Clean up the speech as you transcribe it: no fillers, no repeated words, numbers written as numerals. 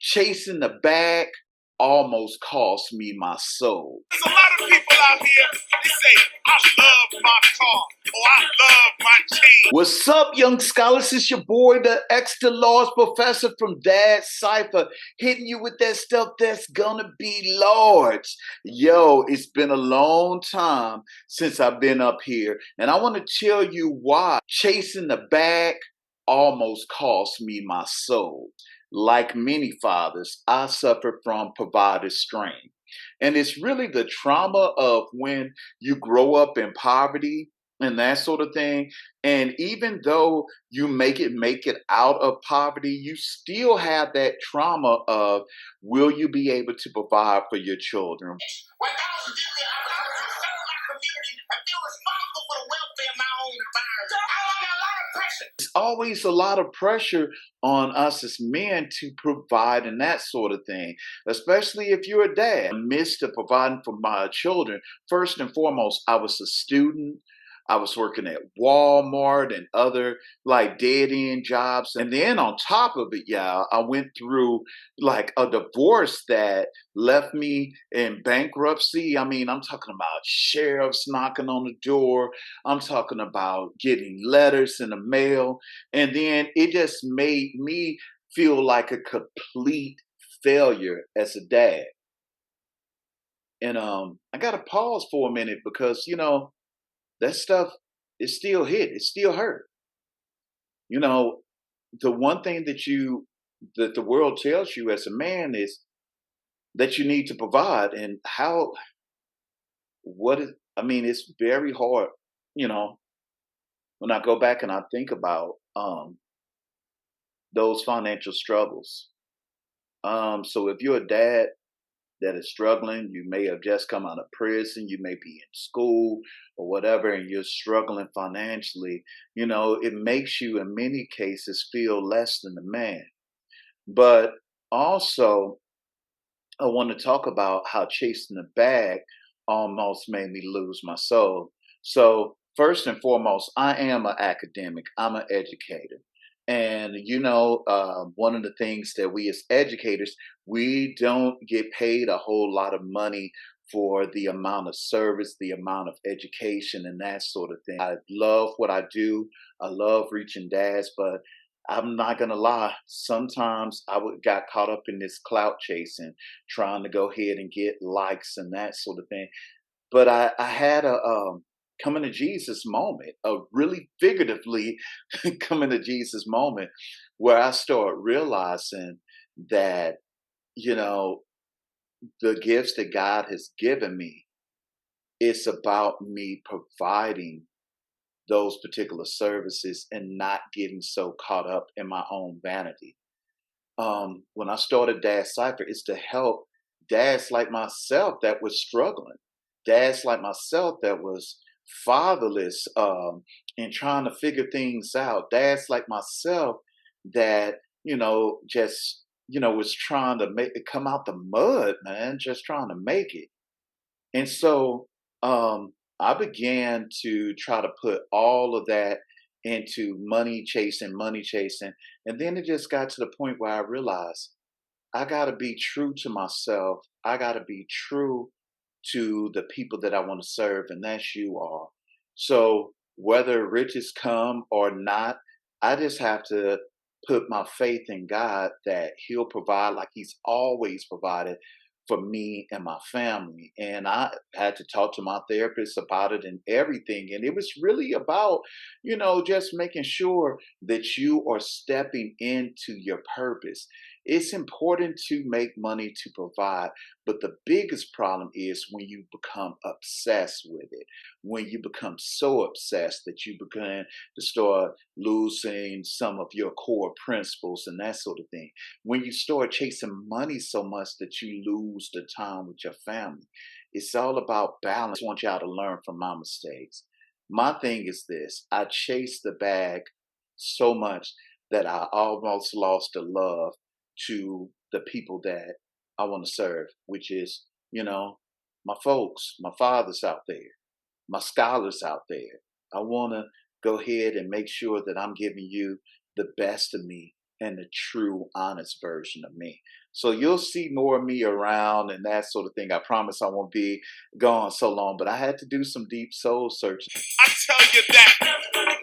Chasing the bag almost cost me my soul. There's a lot of people out here, they say, I love my car, or I love my chain. What's up, young scholars? It's your boy, the extra laws professor from Dad Cypher, hitting you with that stuff that's gonna be large. Yo, it's been a long time since I've been up here, and I want to tell you why chasing the bag almost cost me my soul. Like many fathers, I suffer from provider strain. And it's really the trauma of when you grow up in poverty and that sort of thing. And even though you make it out of poverty, you still have that trauma of, will you be able to provide for your children? When God was giving me an opportunity to serve my community and feel responsible for the welfare of my own environment, I was under a lot of pressure. It's always a lot of pressure on us as men to provide and that sort of thing, especially if you're a dad. Amidst of providing for my children, first and foremost, I was a student. I was working at Walmart and other like dead end jobs. And then on top of it, yeah, I went through like a divorce that left me in bankruptcy. I mean, I'm talking about sheriffs knocking on the door. I'm talking about getting letters in the mail. And then it just made me feel like a complete failure as a dad. And I got to pause for a minute because, that stuff is still hit. It still hurt. You know, the one thing that the world tells you as a man is that you need to provide, and how what is I mean, it's very hard, you know, when I go back and I think about those financial struggles. So if you're a dad that is struggling, you may have just come out of prison, you may be in school or whatever, and you're struggling financially, it makes you in many cases feel less than a man. But also, I want to talk about how chasing the bag almost made me lose my soul. So, first and foremost, I am an academic, I'm an educator. And, one of the things that we as educators, we don't get paid a whole lot of money for the amount of service, the amount of education, and that sort of thing. I love what I do. I love reaching dads, but I'm not gonna lie. Sometimes got caught up in this clout chasing, trying to go ahead and get likes and that sort of thing. But I had a coming to Jesus moment, a really figuratively coming to Jesus moment, where I started realizing that you know the gifts that God has given me, it's about me providing those particular services and not getting so caught up in my own vanity. When I started Dad Cypher, it's to help dads like myself that was struggling, dads like myself that was fatherless, and trying to figure things out, dads like myself that just was trying to make it come out the mud, man, just trying to make it. And so I began to try to put all of that into money chasing. And then it just got to the point where I realized I got to be true to myself. I got to be true to the people that I want to serve, and that's you all. So whether riches come or not, I just have to put my faith in God that He'll provide like He's always provided for me and my family. And I had to talk to my therapist about it and everything. And it was really about, just making sure that you are stepping into your purpose. It's important to make money to provide, but the biggest problem is when you become obsessed with it, when you become so obsessed that you begin to start losing some of your core principles and that sort of thing. When you start chasing money so much that you lose the time with your family. It's all about balance. I want y'all to learn from my mistakes. My thing is this: I chased the bag so much that I almost lost the love to the people that I want to serve, which is, my folks, my fathers out there, my scholars out there. I want to go ahead and make sure that I'm giving you the best of me and the true, honest version of me. So you'll see more of me around and that sort of thing. I promise I won't be gone so long, but I had to do some deep soul searching. I tell you that.